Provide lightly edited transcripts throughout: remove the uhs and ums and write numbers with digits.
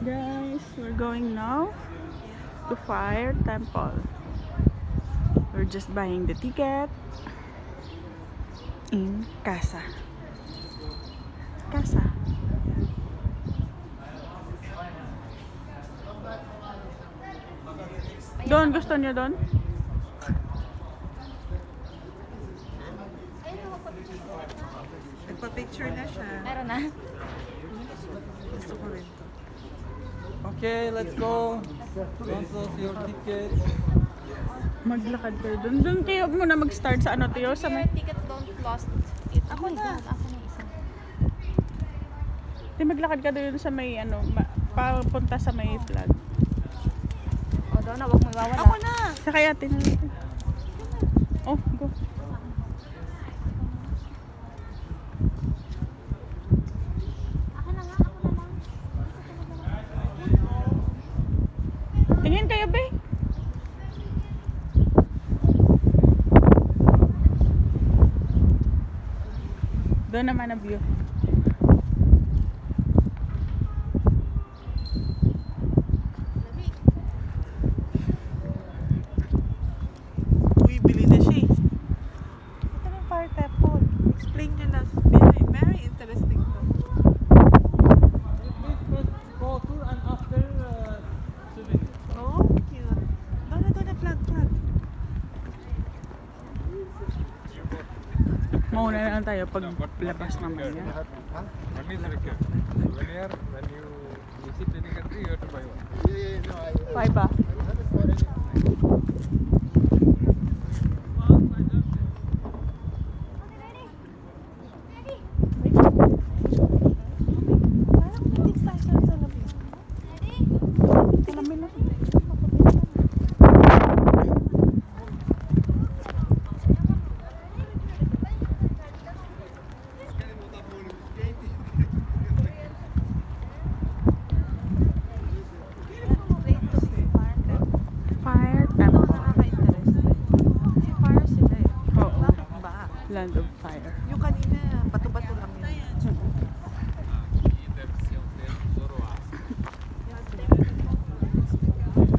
Guys, we're going now to Fire Temple. We're just buying the ticket in Casa. Casa. Doon, gusto niyo doon? Nagpa-picture na siya. Meron na. Gusto ko rin to. Okay, let's go. Cancel your tickets. Maglakad kayo doon. Doon kayo muna mag-start sa ano tayo? Sa Your may... ticket don't lost it. Ako na. Ako na isa. Di maglakad ka doon sa may ano, papunta sa may flag. O doon na, huwag mo iwawala. Ako na! Sakay atin na natin. Oh, go. Ako na nga, ako na lang. Tingin kayo, be. Doon naman ang view. Uy, bili na siya eh. Ito na yung Fire Temple. Explain niyo na. Very, very interesting to. Please first go tour and after souvenir. Oh, cute. Doon na, flag. Mauna na lang tayo pag labas mamaya. One is required. Souvenir, when you visit any country, you have to buy one. Bye ba? Fire Temple. Nakaka-interesting. Si Fire sila eh. Oo. Bakit ba? Land of Fire. Yung kanina, bato-bato lang yun.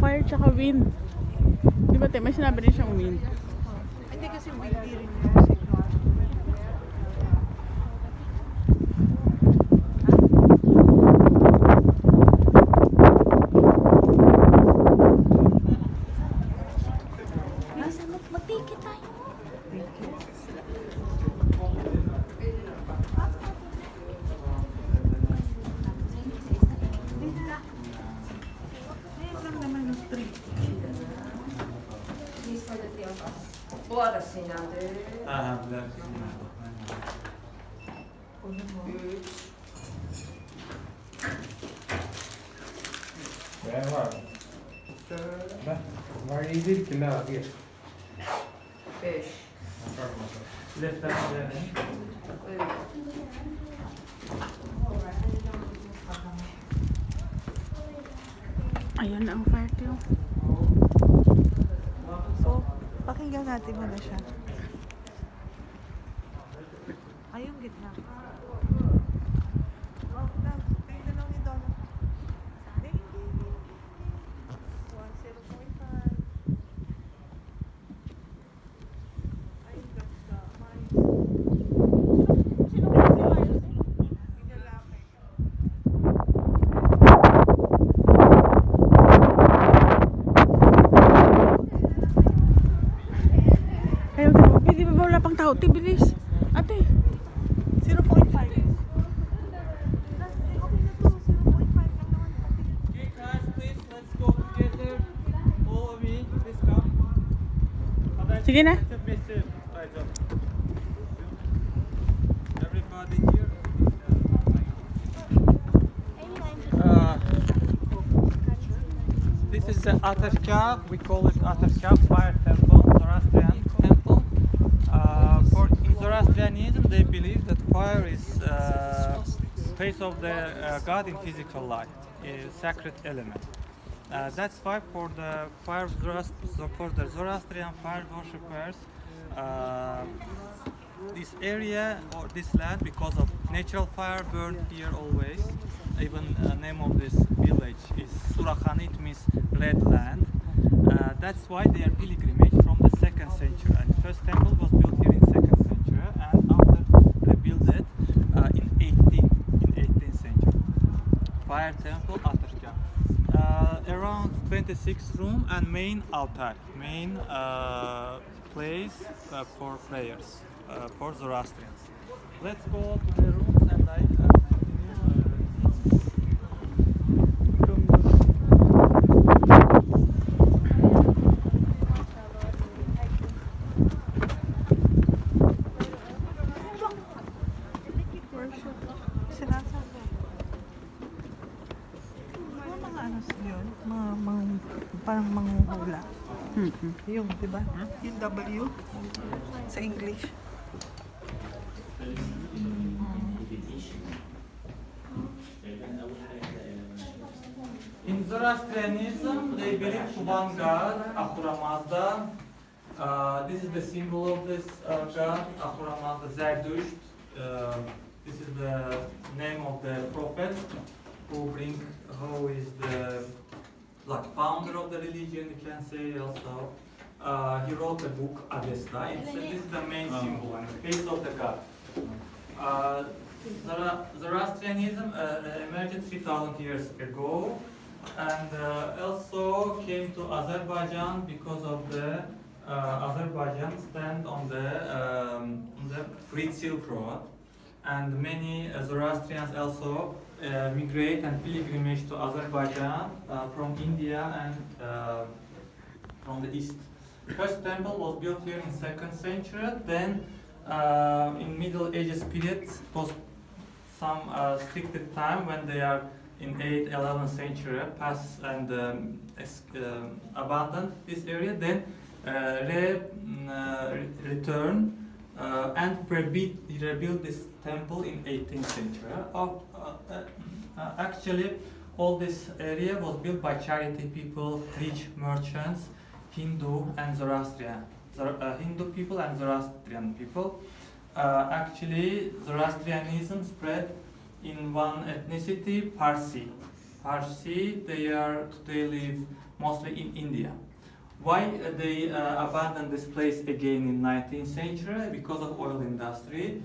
Fire tsaka wind. Di ba te, may sinabi rin siyang wind. Hindi kasi windy rin yun. Bilisan mo, mag-ticket tayo. Var easy to know. Fish. Left hand there. Ayan na ang fire tayo. So, pakinggan natin muna siya. Ay, yung gitna. Oh, kayo dalaw ni Donna. Ding, ding, ding, ding. 1.0.5. Ay, ganda. Mais. Pinalaki. Ayaw daw. Hindi ba wala pang tao? Te, bilis. Ate. 0.5. Okay na to. 0.5 lang naman. Okay, guys, please let's go together. Follow me. Please come. Sige na. Everybody here. This is the Ateşkağ. We call it Ateşkağ Fire Temple, Zoroastrian temple. For in Zoroastrianism, they believe that fire is face of the God in physical light, a sacred element. That's why for the Zoroastrian fire worshippers, this area or this land, because of natural fire burned here always, even name of this village is Surakhan. It means red land. That's why they are pilgrimage from the 2nd century. And first temple was built here in 2nd century, and after rebuilt it in 18th century. Fire temple, Ateşgah. Around 26 room and main altar, main place for prayers for Zoroastrians. Let's go to the rooms and I continue. Sinasabi. Mga ano yun? Parang manghuhula. Yung, di ba? Yung W sa English. In Zoroastrianism, they believe to one god, Ahura Mazda. This is the symbol of this god, Ahura Mazda Zerdusht. This is the name of the prophet who is the founder of the religion, you can say also. He wrote a book, Avesta. This is the main symbol and the face of the god. Zoroastrianism emerged 3,000 years ago and also came to Azerbaijan because of the Azerbaijan stand on the Great Silk Road, and many Zoroastrians also migrate and pilgrimage to Azerbaijan from India and from the east. First temple was built here in 2nd century. Then in Middle Ages period was some restricted time when they are in 8th, 11th century pass and abandoned this area. Then return and rebuild this temple in 18th century. Actually, all this area was built by charity people, rich merchants, Hindu and Zoroastrian. Hindu people and Zoroastrian people. Actually, Zoroastrianism spread in one ethnicity, Parsi. Parsi, they live mostly in India. Why they abandoned this place again in 19th century? Because of oil industry.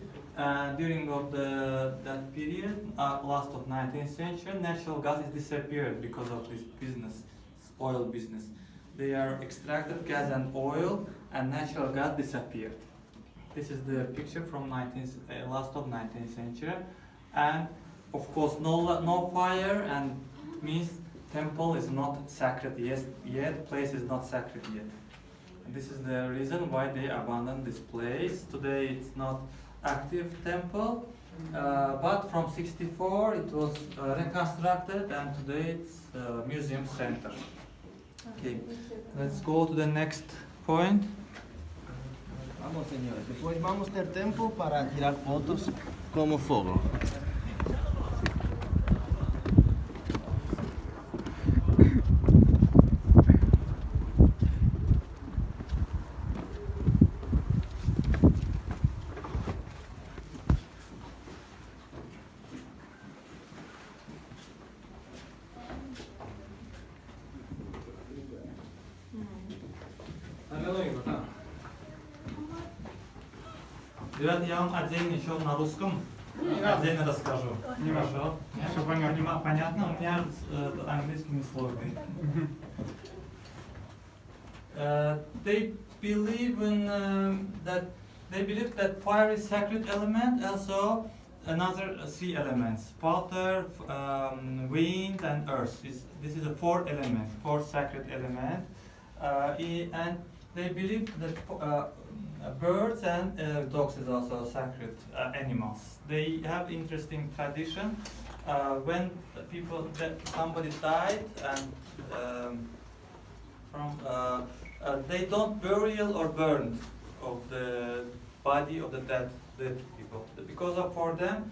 During that period, last of 19th century, natural gas is disappeared because of this business, oil business. They are extracted gas and oil, and natural gas disappeared. This is the picture from last of 19th century, and of course no fire, and means temple is not sacred yet. Place is not sacred yet. And this is the reason why they abandoned this place. Today it's not active temple, but from 64 it was reconstructed, and today it's a museum center. Okay, let's go to the next point. Vamos, señores. Después vamos a tener tiempo para tirar fotos como fuego. Ребят, я вам отдельно еще на русском отдельно расскажу. Хорошо? Чтобы понятно, у меня английский не сложный. They believe that fire is sacred element, also another three elements: water, wind, and earth. This is a four sacred element, and they believe that birds and dogs is also sacred animals. They have interesting tradition. When somebody died and they don't burial or burn of the body of the dead people, because for them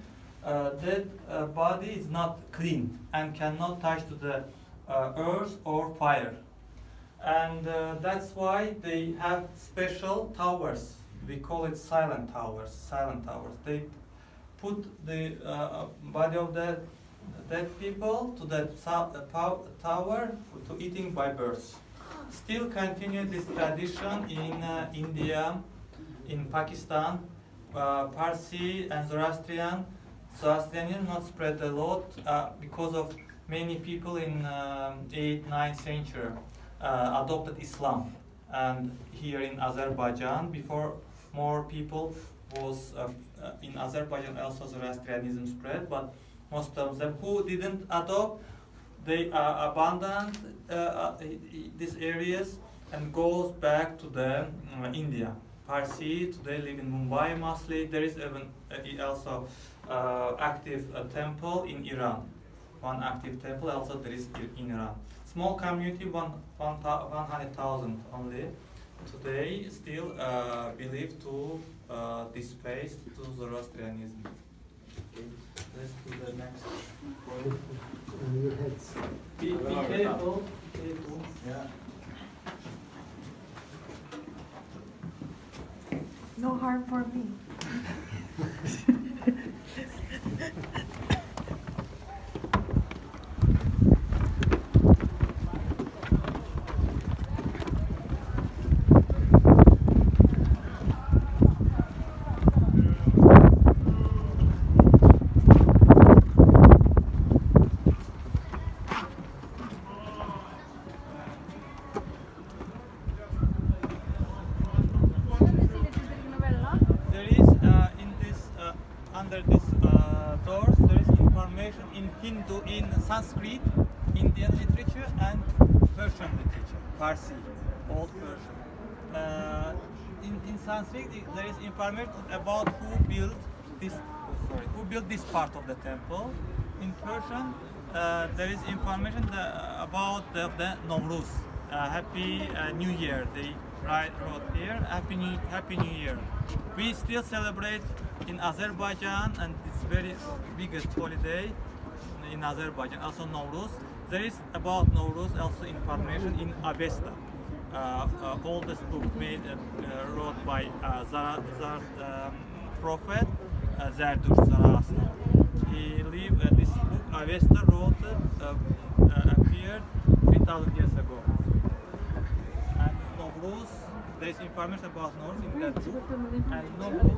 dead body is not clean and cannot touch to the earth or fire. And that's why they have special towers. We call it silent towers. They put the body of the dead people to the tower to eating by birds. Still continue this tradition in India, in Pakistan, Parsi and Zoroastrian. Zoroastrianism not spread a lot because of many people in 8th, 9th century adopted Islam. And here in Azerbaijan, before more people was in Azerbaijan also Zoroastrianism spread, but most of them who didn't adopt, they abandoned these areas and goes back to the India. Parsi today live in Mumbai mostly. There is even also active temple in Iran. One active temple also there is in Iran. Small community, 100,000 only. Today still believe to this faith to Zoroastrianism. Okay. Let's do the next point. Be careful. Yeah. No harm for me. There is in this under this doors there is information in Hindu, in Sanskrit, Indian literature and Persian literature, Parsi, old Persian. In Sanskrit there is information about who built this part of the temple. In Persian there is information about the Nowruz, Happy New Year. They wrote here, Happy New Year. We still celebrate in Azerbaijan, and it's very biggest holiday in Azerbaijan. Also Nowruz. There is about Nowruz also information in Avesta, oldest book wrote by prophet Zarathustra. He lived this book. Avesta wrote appeared 3,000 years ago. And Nowruz, there is information about Nowruz in that book. And Nowruz.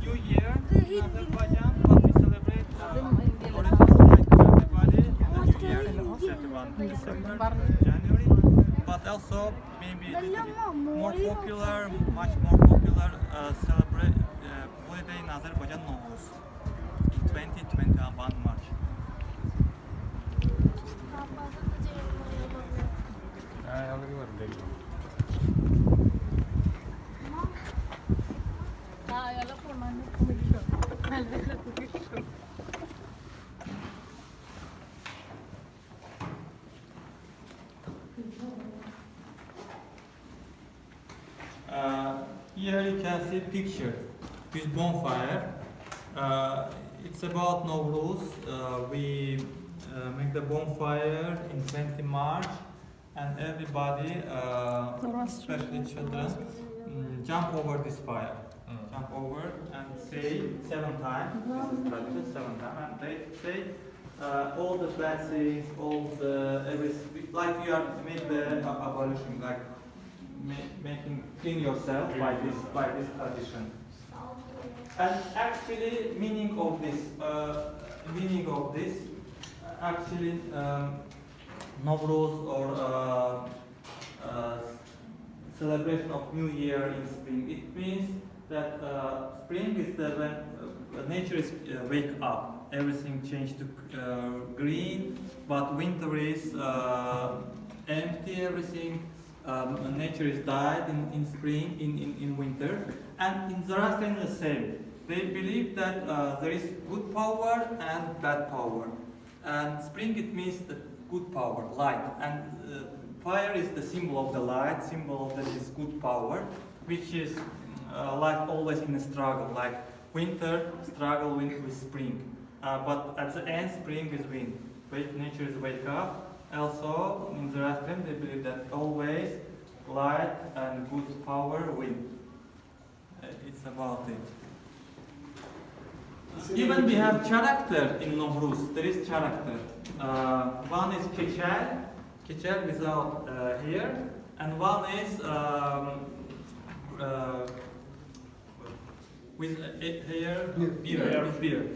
New Year in Azerbaijan, what we celebrate originally like everybody, the New Year in 31 December, January, but also maybe a little bit more popular, much more popular celebrate holiday in Azerbaijan, Nowruz, in 2021 March. I already worked there. Here you can see picture with bonfire. It's about Nowruz. We make the bonfire in 20 March, and everybody, especially children, jump over this fire. Jump over and say 7 times. This is tradition, 7 times, and they say all the blessings, all the everything, like you are made the abolition, like making clean yourself by this tradition. And actually, meaning of this, actually, Nowruz or celebration of New Year in spring. It means that spring is when nature is wake up. Everything changed to green, but winter is empty. Everything. Nature is died in spring, in winter, and in Zoroastrianism the same. They believe that there is good power and bad power, and spring it means the good power, light, and fire is the symbol of the light, symbol of this good power, which is like always in a struggle, like winter struggle with spring, but at the end spring is win. Nature is wake up. Also, in Zoroastrian, they believe that always light and good power win. It's about it. Even we have character in Novruz. There is character. One is keçel, keçel without here, and one is with here beer. With beer.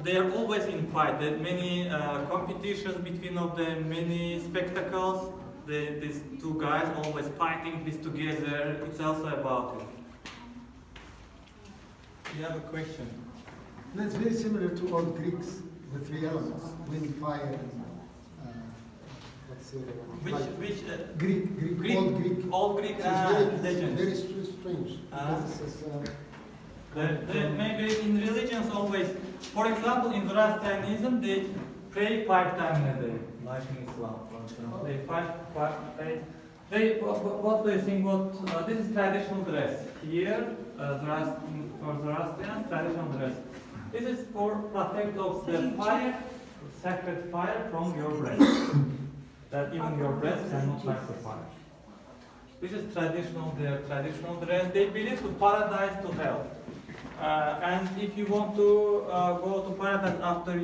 They are always in fight. There are many competitions between of them, many spectacles. These two guys always fighting this together. It's also about it. You have a question? That's very similar to old Greeks, the three elements: wind, fire, and let's say Which Greek, old Greek. Old Greek It's very, legends. very strange. Ah. Because it's, Maybe in religions always, for example, in Zoroastrianism, they pray 5 times a day, like in Islam, for example. They what do you think? This is traditional dress. Here, for Zoroastrians, traditional dress. This is for protect of the fire, sacred fire from your breast. That even your breast cannot fight the fire. This is their traditional dress. They believe to paradise to hell. And if you want to go to paradise after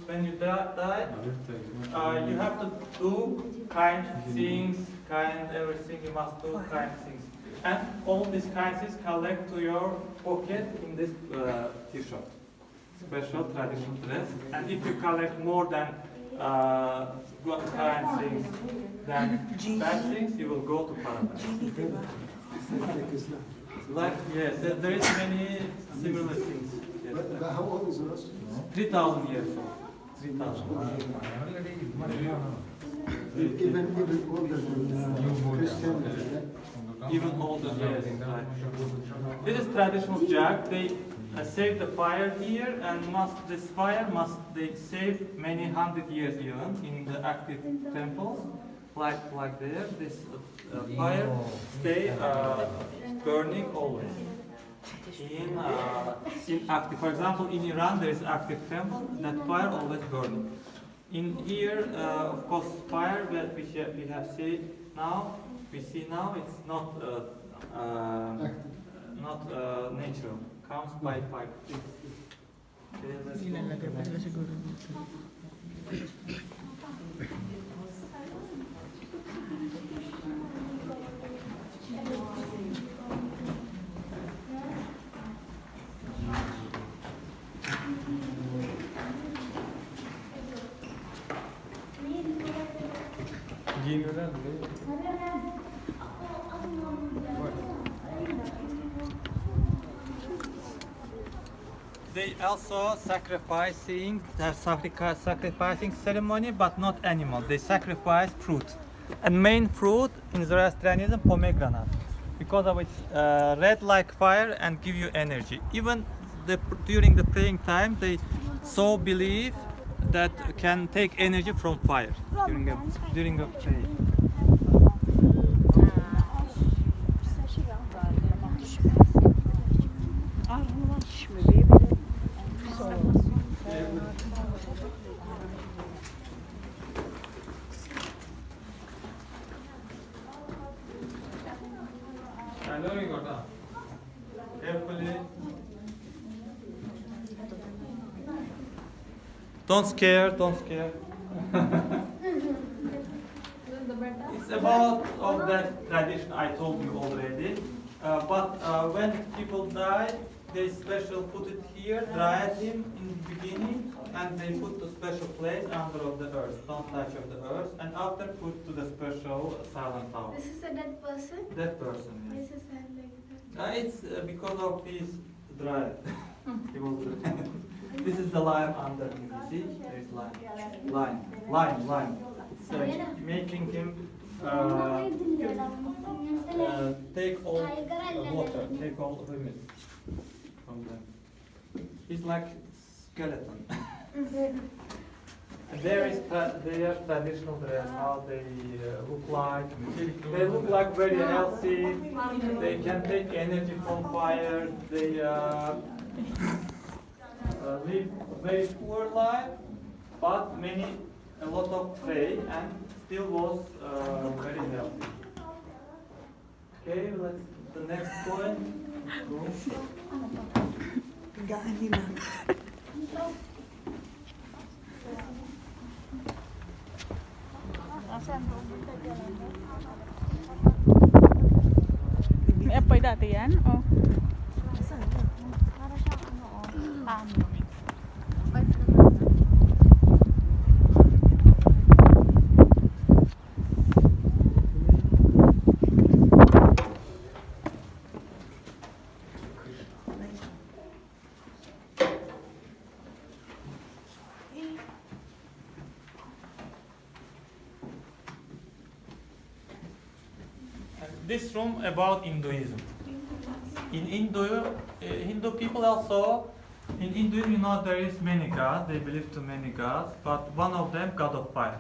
when you die, you have to do kind things, everything. You must do kind things, and all these kind things collect to your pocket in this t-shirt, special traditional dress. And if you collect more than good kind things than bad things, you will go to paradise. Like, yes, there is many similar things. Yes. But how old is Zoroaster? 3,000 years old. 3,000. Even older than Christianity. Even older, yes. Right. This is traditional jug. They save the fire here, and this fire must they save many hundred years even in the active temples. Like there, this fire stay burning always. In active, for example, in Iran there is active temple, that fire always burning. In here, of course, fire that we have seen now, it's not natural, comes by fire. Okay, let's go. They also sacrificing ceremony, but not animal. They sacrifice fruit, and main fruit in Zoroastrianism pomegranate, because of its red like fire and give you energy. Even during the praying time, they so believe that can take energy from fire during a prayer. Carefully. Don't scare. It's about of that tradition I told you already. But when people die, they special put it here, dry him in the beginning, and they put the special place under of the earth. Don't touch of the earth, and after put to the special silent tower. This is a dead person? Dead person, Why yes. is his hand like that? It's because of his dry. He was dry. This is the lime under him. You see? There is lime. It's making him take all water, take all humidity from them. He's like skeleton. And there is their traditional dress, how they look like. They look like very healthy. They can take energy from fire. They live a very poor life, but a lot of pray, and still was very healthy. Okay, let's the next point. Tigaan nila. May apoy dati yan? Oh. Saan na? Para siyang ano, tamo. This room about Hinduism. In Hindu people also, in Hinduism, you know, there is many gods. They believe to many gods, but one of them, God of fire.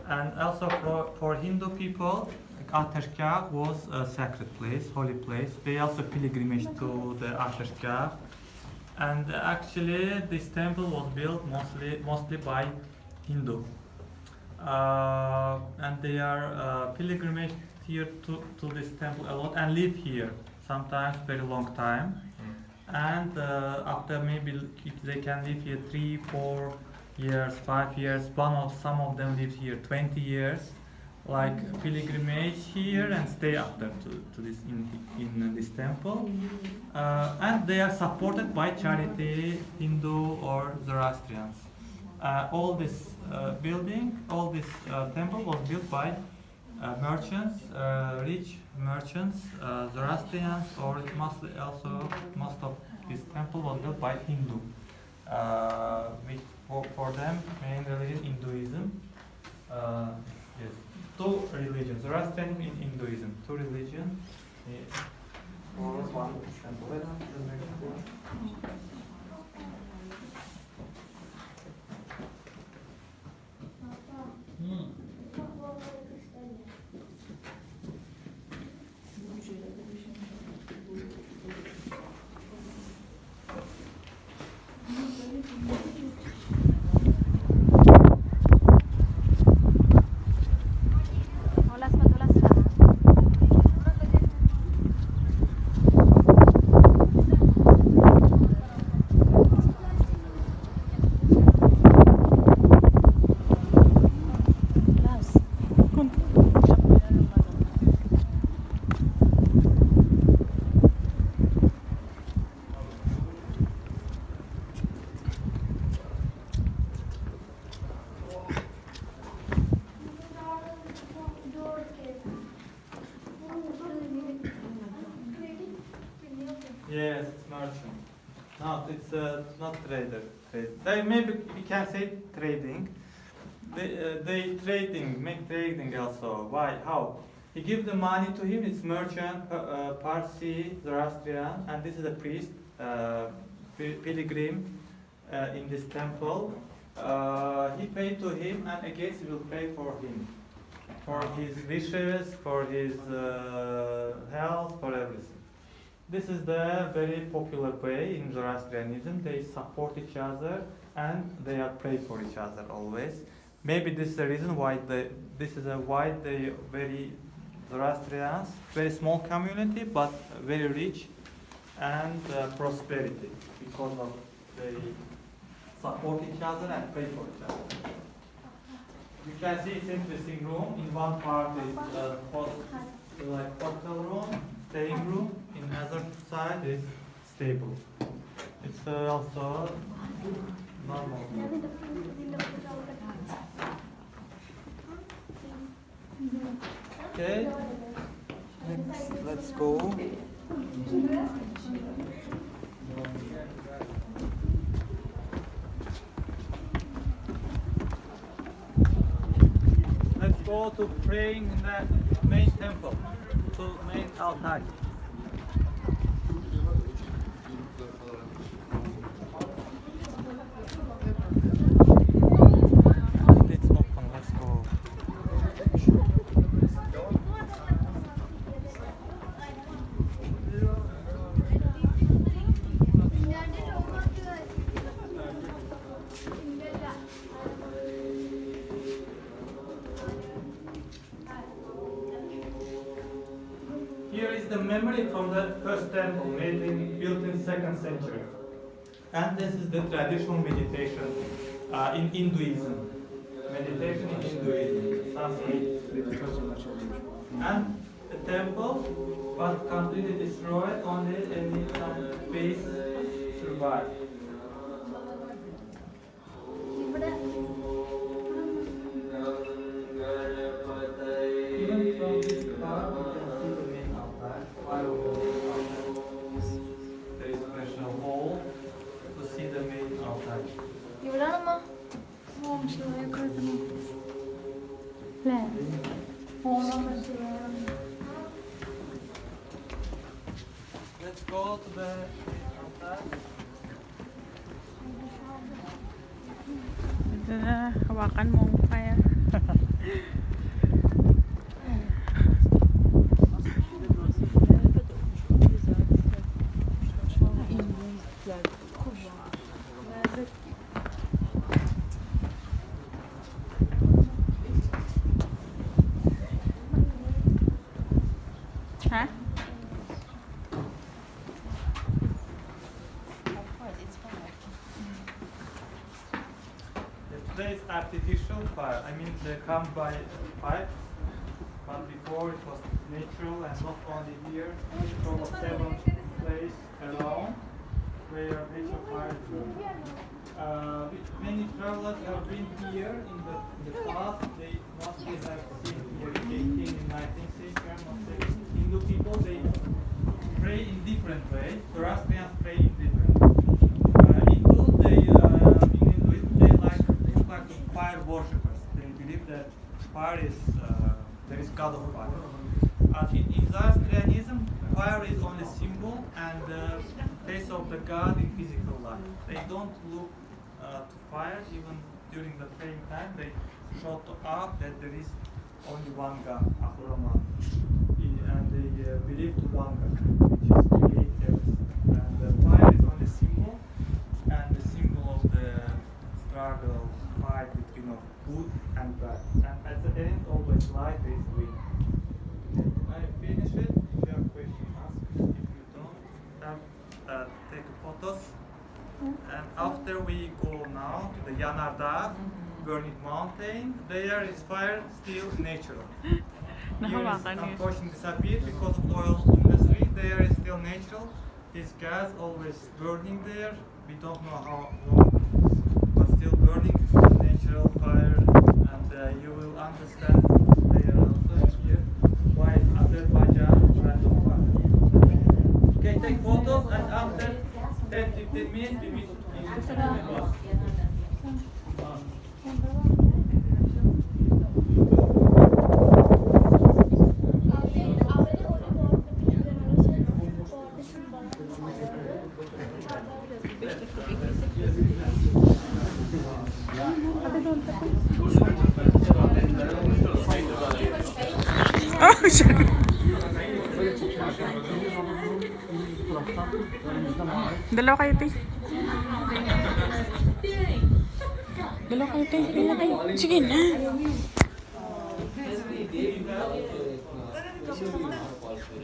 And also for Hindu people, Ateşgah was a sacred place, holy place. They also pilgrimage to the Ateşgah. And actually, this temple was built mostly by Hindu. And they are pilgrimage here to this temple a lot and live here, sometimes very long time. And after maybe if they can live here 3, 4 years, 5 years, some of them live here 20 years, like pilgrimage here and stay after to this in this temple. And they are supported by charity, Hindu or Zoroastrians. All this building, all this temple was built by merchants, rich merchants, Zoroastrians, or mostly also most of this temple was built by Hindu. Which for them main religion Hinduism. Yes, two religions, Zoroastrian and Hinduism, two religions. For one temple. Madulas na. Yes, it's merchant. No, it's not trader. They maybe we can say trading. They make trading also. Why? How? He give the money to him. It's merchant, Parsi, Zoroastrian, and this is a priest, pilgrim in this temple. He paid to him, and again he will pay for him, for his wishes, for his health, for everything. This is the very popular way in Zoroastrianism. They support each other and they are pray for each other always. Maybe this is the reason why they very Zoroastrians, very small community but very rich and prosperity because of they support each other and pray for each other. You can see it's interesting room. In one part is like hotel room, staying room. In other side is stable. It's also normal. Okay. Next, let's go. Let's go to praying in the main temple, to main altar. It's open, let's go. Here is the memory from the first temple built in 2nd century. And this is the traditional meditation in Hinduism. Meditation in Hinduism, Sanskrit. And the temple was completely destroyed, only some piece survived. Even from this part, we can see the main altar. There is a special hall to see the main altar. Gimana mah? Mau sila ko ito mo. Plan. Let's go to the altar. Ito na, hawakan mo ang fire. Ha? Today is artificial fire. I mean, they come by pipes, but before it was natural, and not only here, from 7 places around where natural fire is burning. Many travelers have been here in the past. They mostly have seen here in 18th and 19th century. Hindu people, they pray in different ways. Zoroastrians pray in different ways. Fire worshippers. They believe that fire is there is God of fire. In Zoroastrianism, fire is only symbol and the face of the God in physical life. They don't look to fire even during the praying time. They show to up that there is only one God, Ahuraman, and they believe to one God, which is create everything. And the fire is only symbol and the symbol of the struggle, fight between of good and bad. And at the end, always light is win. I finish it. If you have questions, ask. If you don't, take photos. And after we go now to the Yanardağ, burning mountain, there is fire still natural. Here is unfortunately disappeared because of oil industry. There is still natural. This gas always burning there. We don't know how long, but still burning. It's still natural fire, and you will understand there also here why Azerbaijan kind of fire. Okay, take photos, and after 10-15 minutes we meet in the bus. Oh, sorry. Dalawa kayo, te. Dalawa kayo, te. Kaya kayo. Sige na.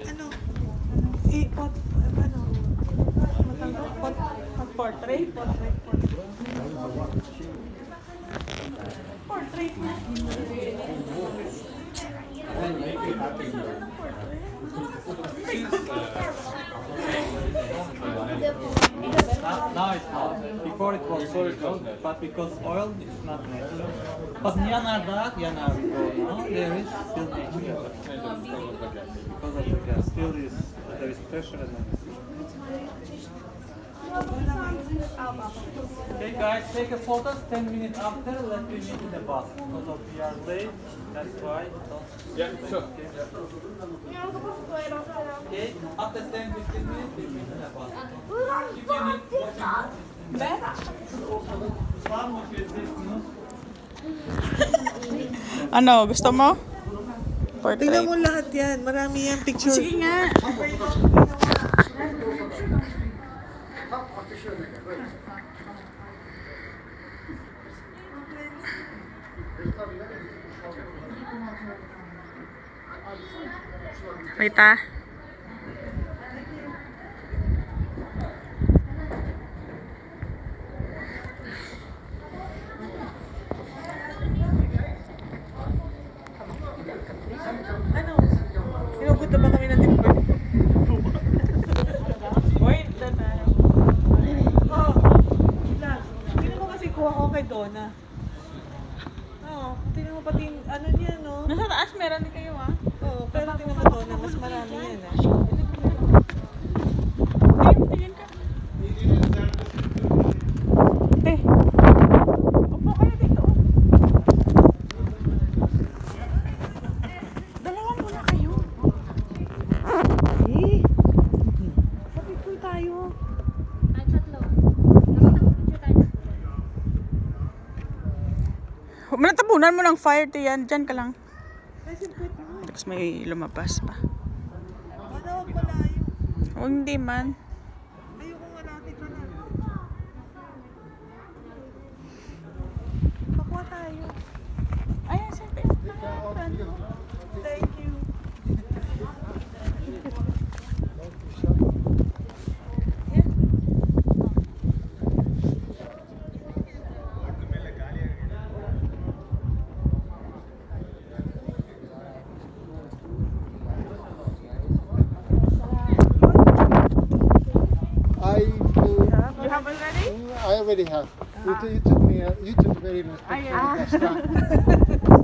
Ano? Portrait? Portrait na. Now it's not. Before it was natural, but because oil is not natural. But Yanardağ, now there is still natural. Because of the gas, still there is pressure and everything. Okay guys, take a photo 10 minutes after, let me meet in the bus. Because of we are late, that's why. Yeah, sure. Okay, after 10-15 minutes, we meet in the bus. If you need Ano, gusto mo? Portrait. Tingnan mo lahat yan. Marami yan picture. Sige nga. Wait ah. kay Donna. Oo, tingnan mo pati ano niya, no? Nasa taas meron din kayo ah. Oo, pero tingnan mo Donna, mas marami yan ah. Tingin ka. Te. Upo kayo dito. Dalawa muna kayo. Eh. Sabi ko tayo. Ay, tatlo. Nakapag-picture tayo. Manatabunan mo ng fire, te yan. Diyan ka lang. Ay, simpuit mo. Tapos may lumabas pa. Baka huwag malayo. O hindi man. Ayoko nga natin ka na. Pakuha tayo. Ayan, sabi. Thank you. You have already? I already have. You took me. You took very nice picture. yeah. That's right.